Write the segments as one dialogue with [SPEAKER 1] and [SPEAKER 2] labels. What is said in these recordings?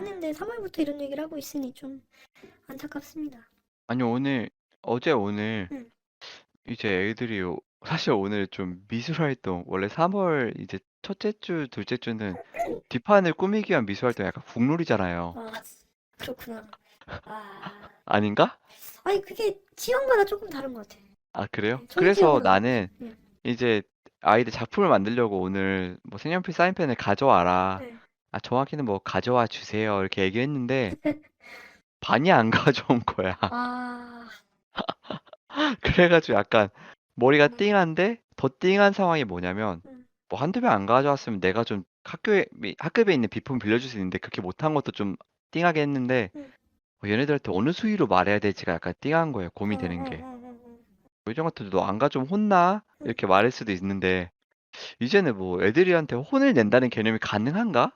[SPEAKER 1] 하는데 3월부터 이런 얘기를 하고 있으니 좀 안타깝습니다.
[SPEAKER 2] 아니 오늘
[SPEAKER 1] 응.
[SPEAKER 2] 이제 애들이 사실 오늘 좀 미술 활동 원래 3월 이제 첫째 주, 둘째 주는 뒷판을 꾸미기 위한 미술 활동 약간 국룰이잖아요.
[SPEAKER 1] 아, 그렇구나. 아,
[SPEAKER 2] 아닌가?
[SPEAKER 1] 아니 그게 지역마다 조금 다른 것 같아.
[SPEAKER 2] 아, 그래요?
[SPEAKER 1] 네, 저희
[SPEAKER 2] 그래서
[SPEAKER 1] 지역은 안 그래.
[SPEAKER 2] 나는
[SPEAKER 1] 네.
[SPEAKER 2] 이제 아이들 작품을 만들려고 오늘 뭐 색연필 사인펜을 가져와라.
[SPEAKER 1] 네.
[SPEAKER 2] 아, 정확히는 뭐 가져와 주세요. 이렇게 얘기했는데 반이 안 가져온 거야.
[SPEAKER 1] 아,
[SPEAKER 2] 그래가지고 약간 머리가
[SPEAKER 1] 음,
[SPEAKER 2] 띵한데 더 띵한 상황이 뭐냐면
[SPEAKER 1] 음,
[SPEAKER 2] 뭐 한두 개 안 가져왔으면 내가 좀 학급에 있는 비품 빌려줄 수 있는데 그렇게 못한 것도 좀 띵하게 했는데
[SPEAKER 1] 음.
[SPEAKER 2] 얘네들한테 어느 수위로 말해야 될지가 약간 띵한 거예요.
[SPEAKER 1] 어,
[SPEAKER 2] 고민되는
[SPEAKER 1] 어,
[SPEAKER 2] 게.
[SPEAKER 1] 어, 어,
[SPEAKER 2] 요즘 같아도 너 안 가져오면 혼나?
[SPEAKER 1] 어.
[SPEAKER 2] 이렇게 말할 수도 있는데 이제는 뭐 애들이한테 혼을 낸다는 개념이 가능한가?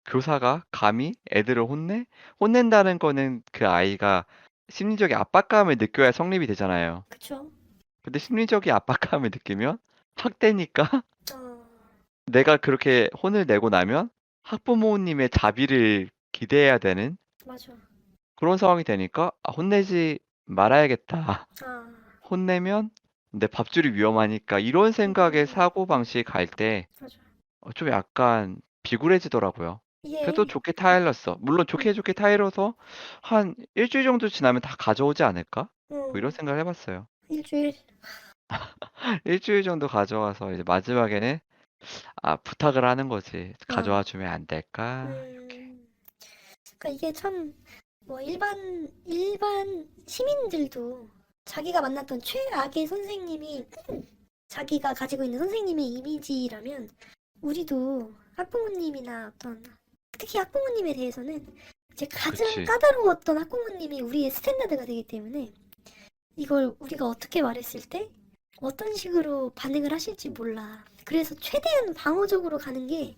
[SPEAKER 2] 교사가 감히 애들을 혼내? 혼낸다는 거는 그 아이가 심리적인 압박감을 느껴야 성립이 되잖아요.
[SPEAKER 1] 그쵸?
[SPEAKER 2] 근데 심리적인 압박감을 느끼면 학대니까
[SPEAKER 1] 어,
[SPEAKER 2] 내가 그렇게 혼을 내고 나면 학부모님의 자비를 기대해야 되는
[SPEAKER 1] 맞아.
[SPEAKER 2] 그런 상황이 되니까 혼내지 말아야겠다.
[SPEAKER 1] 아,
[SPEAKER 2] 혼내면 내 밥줄이 위험하니까 이런 생각의 사고방식이 갈 때
[SPEAKER 1] 맞아.
[SPEAKER 2] 좀 약간 비굴해지더라고요. 그래도
[SPEAKER 1] 이게,
[SPEAKER 2] 좋게 타일렀어. 물론 좋게 타일러서 한 일주일 정도 지나면 다 가져오지 않을까? 뭐 이런
[SPEAKER 1] 음,
[SPEAKER 2] 생각을 해봤어요.
[SPEAKER 1] 일주일.
[SPEAKER 2] 일주일 정도 가져와서 이제 마지막에는 부탁을 하는 거지.
[SPEAKER 1] 아,
[SPEAKER 2] 가져와 주면 안 될까? 이렇게.
[SPEAKER 1] 음. 그러니까 이게 참, 뭐, 일반 시민들도 자기가 만났던 최악의 선생님이 자기가 가지고 있는 선생님의 이미지라면 우리도 학부모님이나 어떤, 특히 학부모님에 대해서는 이제 가장
[SPEAKER 2] 그치.
[SPEAKER 1] 까다로웠던 학부모님이 우리의 스탠다드가 되기 때문에 이걸 우리가 어떻게 말했을 때 어떤 식으로 반응을 하실지 몰라. 그래서 최대한 방어적으로 가는 게,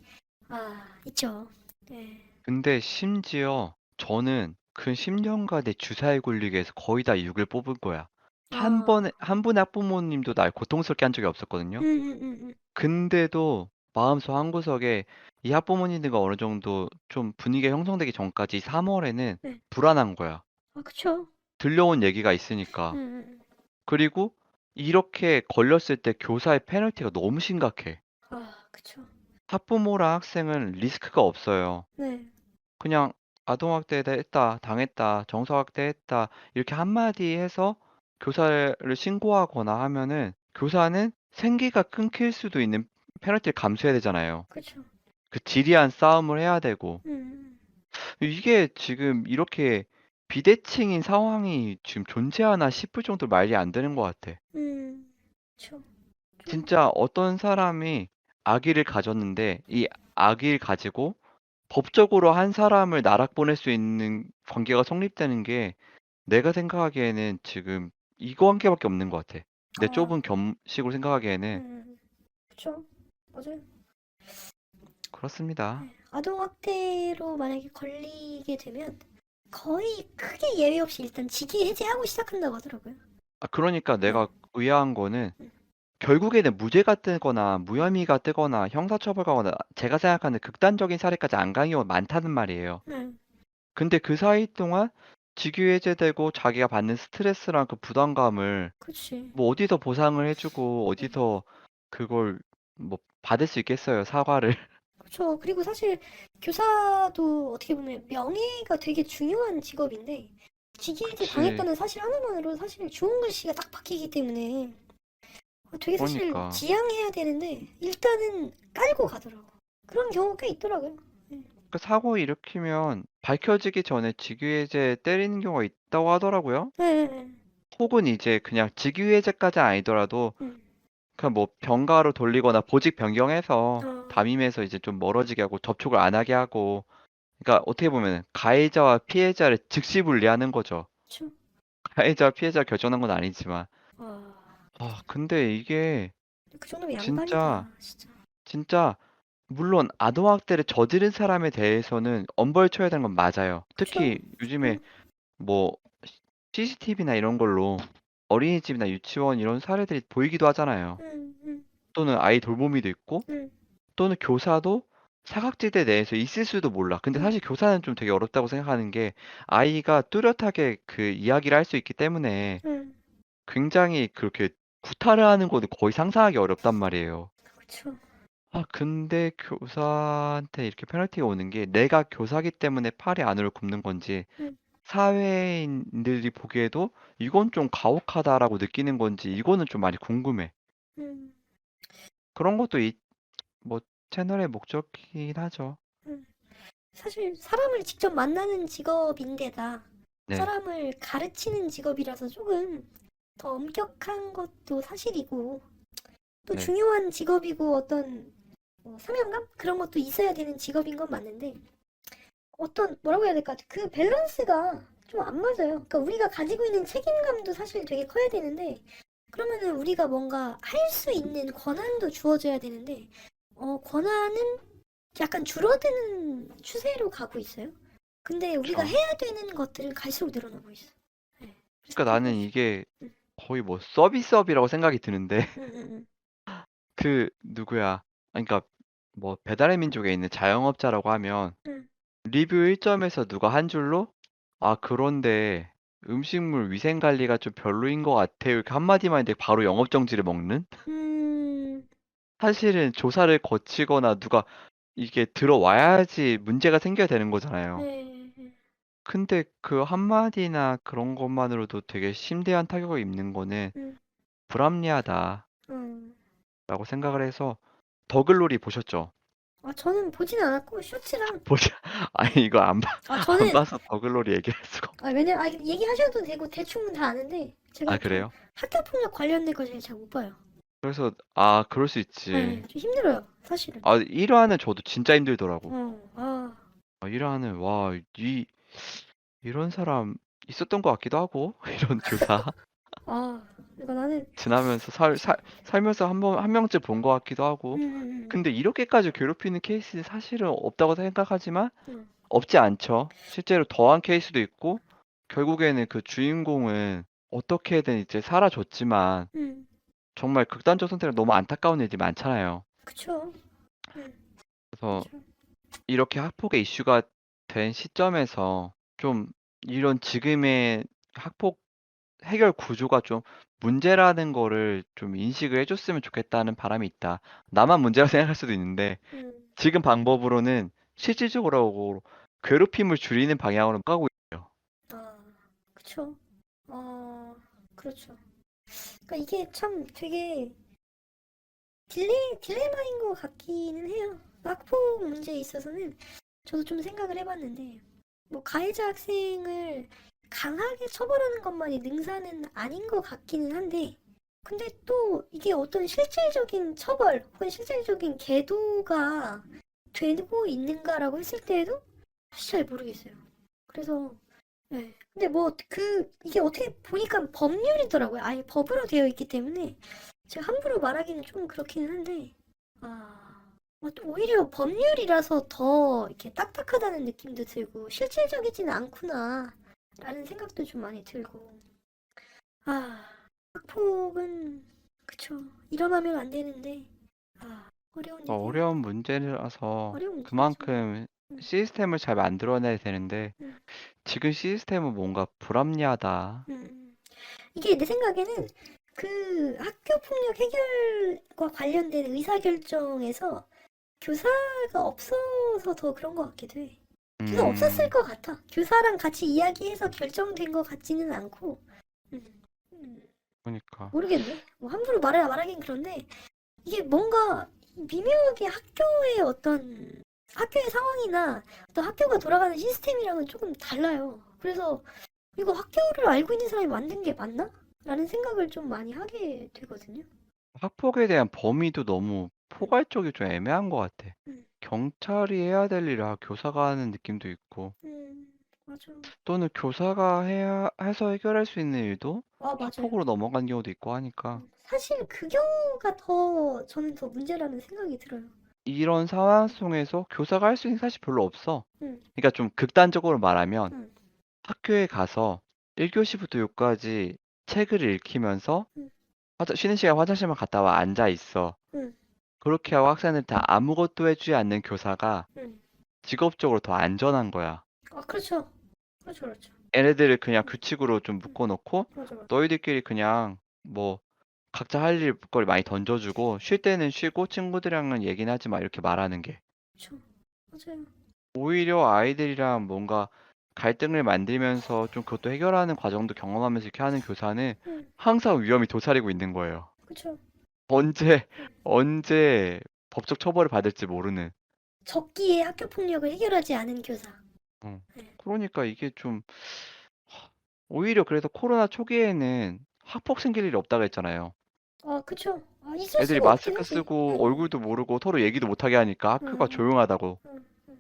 [SPEAKER 1] 있죠. 네.
[SPEAKER 2] 근데 심지어 저는 그 10년간의 주사위 굴리기에서 거의 다 6을 뽑은 거야.
[SPEAKER 1] 아,
[SPEAKER 2] 한 분의 학부모님도 날 고통스럽게 한 적이 없었거든요.
[SPEAKER 1] 음.
[SPEAKER 2] 근데도 마음속 한구석에 이 학부모님들과 어느 정도 좀 분위기가 형성되기 전까지 3월에는
[SPEAKER 1] 네.
[SPEAKER 2] 불안한 거야.
[SPEAKER 1] 그쵸.
[SPEAKER 2] 들려온 얘기가 있으니까. 그리고 이렇게 걸렸을 때 교사의 페널티가 너무 심각해.
[SPEAKER 1] 그쵸.
[SPEAKER 2] 학부모랑 학생은 리스크가 없어요.
[SPEAKER 1] 네.
[SPEAKER 2] 그냥 아동학대 했다, 당했다, 정서학대 했다, 이렇게 한마디 해서 교사를 신고하거나 하면은 교사는 생계가 끊길 수도 있는 페널티를 감수해야 되잖아요.
[SPEAKER 1] 그쵸.
[SPEAKER 2] 그 지리한 싸움을 해야 되고.
[SPEAKER 1] 음,
[SPEAKER 2] 이게 지금 이렇게 비대칭인 상황이 지금 존재하나 싶을 정도로 말이 안 되는 것 같아.
[SPEAKER 1] 그쵸. 좀,
[SPEAKER 2] 진짜 어떤 사람이 아기를 가졌는데 이 아기를 가지고 법적으로 한 사람을 나락 보낼 수 있는 관계가 성립되는 게 내가 생각하기에는 지금 이거 한 개밖에 없는 것 같아. 내
[SPEAKER 1] 아,
[SPEAKER 2] 좁은 겸식으로 생각하기에는
[SPEAKER 1] 그쵸. 맞아요.
[SPEAKER 2] 그렇습니다.
[SPEAKER 1] 아동학대로 만약에 걸리게 되면 거의 크게 예외 없이 일단 직위 해제하고 시작한다고 하더라고요.
[SPEAKER 2] 그러니까
[SPEAKER 1] 네.
[SPEAKER 2] 내가 의아한 거는
[SPEAKER 1] 음,
[SPEAKER 2] 결국에는 무죄가 뜨거나 무혐의가 뜨거나 형사처벌 가거나 제가 생각하는 극단적인 사례까지 안 가는 경우가 많다는 말이에요.
[SPEAKER 1] 네.
[SPEAKER 2] 근데 그 사이 동안 직위 해제되고 자기가 받는 스트레스랑 그 부담감을
[SPEAKER 1] 그치.
[SPEAKER 2] 뭐 어디서 보상을 해주고
[SPEAKER 1] 네.
[SPEAKER 2] 어디서 그걸 뭐 받을 수 있겠어요, 사과를.
[SPEAKER 1] 그쵸. 그리고 사실 교사도 어떻게 보면 명예가 되게 중요한 직업인데 직위 해제
[SPEAKER 2] 그치.
[SPEAKER 1] 당했다는 사실 하나만으로 사실 좋은 글씨가 딱 박히기 때문에 되게 사실
[SPEAKER 2] 그러니까.
[SPEAKER 1] 지양해야 되는데 일단은 깔고 가더라고. 그런 경우가 꽤 있더라고요. 네.
[SPEAKER 2] 그 사고 일으키면 밝혀지기 전에 직위해제 때리는 경우가 있다고 하더라고요.
[SPEAKER 1] 네, 네,
[SPEAKER 2] 혹은 이제 그냥 직위해제까지 아니더라도
[SPEAKER 1] 네.
[SPEAKER 2] 그냥 뭐 병가로 돌리거나 보직 변경해서
[SPEAKER 1] 어,
[SPEAKER 2] 담임해서 이제 좀 멀어지게 하고 접촉을 안 하게 하고 그러니까 어떻게 보면 가해자와 피해자를 즉시 분리하는 거죠.
[SPEAKER 1] 그쵸.
[SPEAKER 2] 가해자와 피해자가 결정한 건 아니지만.
[SPEAKER 1] 와,
[SPEAKER 2] 근데 이게
[SPEAKER 1] 그 정도면
[SPEAKER 2] 진짜
[SPEAKER 1] 양반이다, 진짜.
[SPEAKER 2] 진짜 물론 아동학대를 저지른 사람에 대해서는 엄벌 쳐야 되는 건 맞아요.
[SPEAKER 1] 그쵸?
[SPEAKER 2] 특히 요즘에
[SPEAKER 1] 응,
[SPEAKER 2] 뭐 CCTV나 이런 걸로 어린이집이나 유치원 이런 사례들이 보이기도 하잖아요.
[SPEAKER 1] 응, 응,
[SPEAKER 2] 또는 아이 돌보미도 있고
[SPEAKER 1] 응.
[SPEAKER 2] 또는 교사도 사각지대 내에서 있을 수도 몰라. 근데
[SPEAKER 1] 응,
[SPEAKER 2] 사실 교사는 좀 되게 어렵다고 생각하는 게 아이가 뚜렷하게 그 이야기를 할 수 있기 때문에
[SPEAKER 1] 응,
[SPEAKER 2] 굉장히 그렇게 구타를 하는 거는 거의 상상하기 어렵단 말이에요.
[SPEAKER 1] 그쵸.
[SPEAKER 2] 근데 교사한테 이렇게 페널티가 오는 게 내가 교사기 때문에 팔이 안으로 굽는 건지
[SPEAKER 1] 응,
[SPEAKER 2] 사회인들이 보기에도 이건 좀 가혹하다라고 느끼는 건지 이거는 좀 많이 궁금해.
[SPEAKER 1] 응,
[SPEAKER 2] 그런 것도 뭐 채널의 목적이긴 하죠.
[SPEAKER 1] 응. 사실 사람을 직접 만나는 직업인데다
[SPEAKER 2] 네,
[SPEAKER 1] 사람을 가르치는 직업이라서 조금 더 엄격한 것도 사실이고 또
[SPEAKER 2] 네.
[SPEAKER 1] 중요한 직업이고 어떤 사명감? 그런 것도 있어야 되는 직업인 건 맞는데 어떤 뭐라고 해야 될까? 그 밸런스가 좀 안 맞아요. 그러니까 우리가 가지고 있는 책임감도 사실 되게 커야 되는데 그러면은 우리가 뭔가 할 수 있는 권한도 주어져야 되는데 권한은 약간 줄어드는 추세로 가고 있어요. 근데 우리가
[SPEAKER 2] 그쵸.
[SPEAKER 1] 해야 되는 것들은 갈수록 늘어나고 있어. 네. 그래서
[SPEAKER 2] 그러니까
[SPEAKER 1] 그게
[SPEAKER 2] 나는 이게
[SPEAKER 1] 응,
[SPEAKER 2] 거의 뭐 서비스업이라고 생각이 드는데
[SPEAKER 1] 응, 응,
[SPEAKER 2] 그 누구야? 그러니까 뭐 배달의 민족에 있는 자영업자라고 하면
[SPEAKER 1] 응,
[SPEAKER 2] 리뷰 1점에서 누가 한 줄로 그런데 음식물 위생 관리가 좀 별로인 것 같아요. 이렇게 한마디만 했는데 바로 영업 정지를 먹는?
[SPEAKER 1] 응.
[SPEAKER 2] 사실은 조사를 거치거나 누가 이게 들어와야지 문제가 생겨야 되는 거잖아요.
[SPEAKER 1] 네, 네,
[SPEAKER 2] 근데 그 한마디나 그런 것만으로도 되게 심대한 타격을 입는 거는
[SPEAKER 1] 응,
[SPEAKER 2] 불합리하다라고
[SPEAKER 1] 응.
[SPEAKER 2] 생각을 해서 더글로리 보셨죠?
[SPEAKER 1] 저는 보진 않았고 쇼츠랑
[SPEAKER 2] 보자. 아니 이거 안
[SPEAKER 1] 저는
[SPEAKER 2] 봐서 더글로리 얘기할 수가 없.
[SPEAKER 1] 왜냐면 얘기하셔도 되고 대충은 다 아는데 제가 좀
[SPEAKER 2] 그래요?
[SPEAKER 1] 학교 폭력 관련된 거 제가 잘 못 봐요.
[SPEAKER 2] 그래서 그럴 수 있지.
[SPEAKER 1] 네, 좀 힘들어요, 사실은.
[SPEAKER 2] 1화는 저도 진짜 힘들더라고.
[SPEAKER 1] 어, 아,
[SPEAKER 2] 1화는 이런 사람 있었던 것 같기도 하고 이런 교사
[SPEAKER 1] 그러니까 나는
[SPEAKER 2] 지나면서 살면서 한 명쯤 본 것 같기도 하고.
[SPEAKER 1] 음,
[SPEAKER 2] 근데 이렇게까지 괴롭히는 케이스는 사실은 없다고 생각하지만
[SPEAKER 1] 음,
[SPEAKER 2] 없지 않죠. 실제로 더한 케이스도 있고 결국에는 그 주인공은 어떻게든 이제 사라졌지만
[SPEAKER 1] 음,
[SPEAKER 2] 정말 극단적 선택을 너무 안타까운 일들이 많잖아요.
[SPEAKER 1] 그쵸. 음,
[SPEAKER 2] 그래서
[SPEAKER 1] 맞아.
[SPEAKER 2] 이렇게 학폭의 이슈가 된 시점에서 좀 이런 지금의 학폭 해결 구조가 좀 문제라는 거를 좀 인식을 해줬으면 좋겠다는 바람이 있다. 나만 문제라 생각할 수도 있는데
[SPEAKER 1] 음,
[SPEAKER 2] 지금 방법으로는 실질적으로 괴롭힘을 줄이는 방향으로 가고 있어요.
[SPEAKER 1] 아, 그쵸. 어, 그렇죠. 그러니까 이게 참 되게 딜레마인 것 같기는 해요. 학폭 문제에 있어서는 저도 좀 생각을 해봤는데, 뭐, 가해자 학생을 강하게 처벌하는 것만이 능사는 아닌 것 같기는 한데, 근데 또 이게 어떤 실질적인 처벌 혹은 실질적인 계도가 되고 있는가라고 했을 때에도 사실 잘 모르겠어요. 그래서, 네. 근데 뭐, 이게 어떻게 보니까 법률이더라고요. 아예 법으로 되어 있기 때문에 제가 함부로 말하기는 좀 그렇기는 한데, 또 오히려 법률이라서 더 이렇게 딱딱하다는 느낌도 들고, 실질적이지는 않구나, 라는 생각도 좀 많이 들고, 아, 학폭은, 그쵸. 일어나면 안 되는데, 어려운 일이에요.
[SPEAKER 2] 어려운 문제라서
[SPEAKER 1] 어려운 문제죠.
[SPEAKER 2] 그만큼
[SPEAKER 1] 음,
[SPEAKER 2] 시스템을 잘 만들어내야 되는데
[SPEAKER 1] 음,
[SPEAKER 2] 지금 시스템은 뭔가 불합리하다.
[SPEAKER 1] 이게 내 생각에는 그 학교 폭력 해결과 관련된 의사결정에서 교사가 없어서 더 그런 것 같기도 해. 교사 없었을
[SPEAKER 2] 음,
[SPEAKER 1] 것 같아. 교사랑 같이 이야기해서 결정된 것 같지는 않고. 음, 음,
[SPEAKER 2] 그러니까.
[SPEAKER 1] 모르겠네. 뭐 함부로 말하긴 그런데 이게 뭔가 미묘하게 학교의 상황이나 또 학교가 돌아가는 시스템이랑은 조금 달라요. 그래서 이거 학교를 알고 있는 사람이 만든 게 맞나? 라는 생각을 좀 많이 하게 되거든요.
[SPEAKER 2] 학폭에 대한 범위도 너무
[SPEAKER 1] 음,
[SPEAKER 2] 포괄적이 좀 애매한 것 같아.
[SPEAKER 1] 음,
[SPEAKER 2] 경찰이 해야 될 일을 교사가 하는 느낌도 있고,
[SPEAKER 1] 맞아.
[SPEAKER 2] 또는 교사가 해서 해결할 수 있는 일도
[SPEAKER 1] 맞아요.
[SPEAKER 2] 학폭으로 넘어간 경우도 있고 하니까,
[SPEAKER 1] 사실 그 경우가 저는 더 문제라는 생각이 들어요.
[SPEAKER 2] 이런 상황 속에서 교사가 할 수 있는 게 사실 별로 없어.
[SPEAKER 1] 음,
[SPEAKER 2] 그러니까 좀 극단적으로 말하면
[SPEAKER 1] 음,
[SPEAKER 2] 학교에 가서 1교시부터 6까지 책을 읽히면서
[SPEAKER 1] 음,
[SPEAKER 2] 쉬는 시간 화장실만 갔다 와 앉아 있어.
[SPEAKER 1] 음,
[SPEAKER 2] 그렇게 하고 학생들 다 아무것도 해주지 않는 교사가
[SPEAKER 1] 음.
[SPEAKER 2] 직업적으로 더 안전한 거야.
[SPEAKER 1] 그렇죠. 그렇죠, 그렇죠.
[SPEAKER 2] 얘네들을 그냥
[SPEAKER 1] 음,
[SPEAKER 2] 규칙으로 좀
[SPEAKER 1] 음,
[SPEAKER 2] 묶어놓고
[SPEAKER 1] 맞아, 맞아.
[SPEAKER 2] 너희들끼리 그냥 뭐 각자 할 일 많이 던져주고 쉴 때는 쉬고 친구들이랑은 얘기는 하지 마 이렇게 말하는 게
[SPEAKER 1] 그렇죠. 맞아요.
[SPEAKER 2] 오히려 아이들이랑 뭔가 갈등을 만들면서 좀 그것도 해결하는 과정도 경험하면서 이렇게 하는 교사는
[SPEAKER 1] 음,
[SPEAKER 2] 항상 위험이 도사리고 있는 거예요.
[SPEAKER 1] 그렇죠.
[SPEAKER 2] 언제
[SPEAKER 1] 음.
[SPEAKER 2] 언제 법적 처벌을 받을지 모르는.
[SPEAKER 1] 적기에 학교 폭력을 해결하지 않은 교사.
[SPEAKER 2] 어.
[SPEAKER 1] 네.
[SPEAKER 2] 그러니까 이게 좀 오히려 그래서 코로나 초기에는 학폭 생길 일이 없다고 했잖아요.
[SPEAKER 1] 그쵸. 있을
[SPEAKER 2] 애들이
[SPEAKER 1] 수가 없긴
[SPEAKER 2] 마스크
[SPEAKER 1] 하지.
[SPEAKER 2] 쓰고 얼굴도 모르고 서로 얘기도 못하게 하니까 학교가
[SPEAKER 1] 음,
[SPEAKER 2] 조용하다고.
[SPEAKER 1] 음, 음.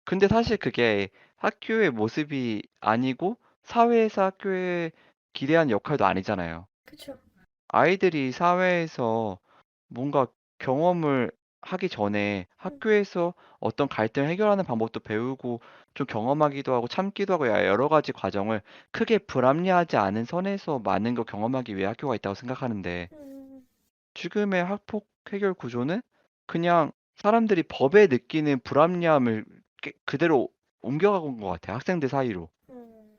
[SPEAKER 2] 근데 사실 그게 학교의 모습이 아니고 사회에서 학교에 기대한 역할도 아니잖아요.
[SPEAKER 1] 그쵸.
[SPEAKER 2] 아이들이 사회에서 뭔가 경험을 하기 전에
[SPEAKER 1] 음,
[SPEAKER 2] 학교에서 어떤 갈등을 해결하는 방법도 배우고 좀 경험하기도 하고 참기도 하고 여러 가지 과정을 크게 불합리하지 않은 선에서 많은 걸 경험하기 위해 학교가 있다고 생각하는데
[SPEAKER 1] 음,
[SPEAKER 2] 지금의 학폭 해결 구조는 그냥 사람들이 법에 느끼는 불합리함을 그대로 옮겨간 것 같아요. 학생들 사이로.
[SPEAKER 1] 음.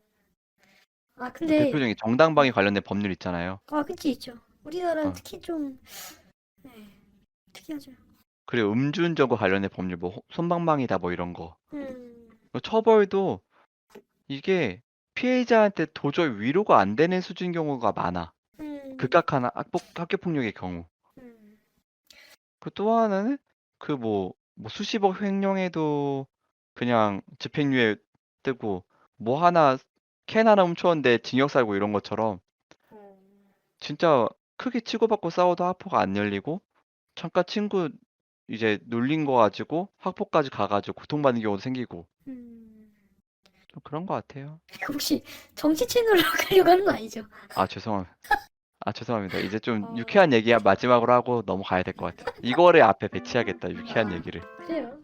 [SPEAKER 2] 뭐
[SPEAKER 1] 근데,
[SPEAKER 2] 대표적인 정당방위 관련된 법률 있잖아요.
[SPEAKER 1] 그치, 있죠. 우리나라는
[SPEAKER 2] 어.
[SPEAKER 1] 특히 좀, 네, 특이하죠.
[SPEAKER 2] 그리고 음주운전과 관련된 법률 뭐 솜방망이다 뭐 이런 거.
[SPEAKER 1] 음,
[SPEAKER 2] 처벌도 이게 피해자한테 도저히 위로가 안 되는 수준인 경우가 많아.
[SPEAKER 1] 음,
[SPEAKER 2] 극악한 학교 폭력의 경우.
[SPEAKER 1] 음,
[SPEAKER 2] 그 또 하나는 그 뭐 수십억 횡령해도 그냥 집행유예 뜨고 뭐 하나 캔 하나 훔쳤는데 징역 살고 이런 것처럼 진짜 크게 치고받고 싸워도 학폭 안 열리고 잠깐 친구 이제 놀린 거 가지고 학폭까지 가 가지고 고통받는 경우도 생기고
[SPEAKER 1] 음.
[SPEAKER 2] 좀 그런 것 같아요.
[SPEAKER 1] 혹시 정치 채널로 가려고 하는 거 아니죠?
[SPEAKER 2] 아 죄송합니다. 이제 좀
[SPEAKER 1] 어,
[SPEAKER 2] 유쾌한 얘기 마지막으로 하고 넘어가야 될 것 같아요. 이거를 앞에 배치해야겠다, 유쾌한 얘기를.
[SPEAKER 1] 그래요.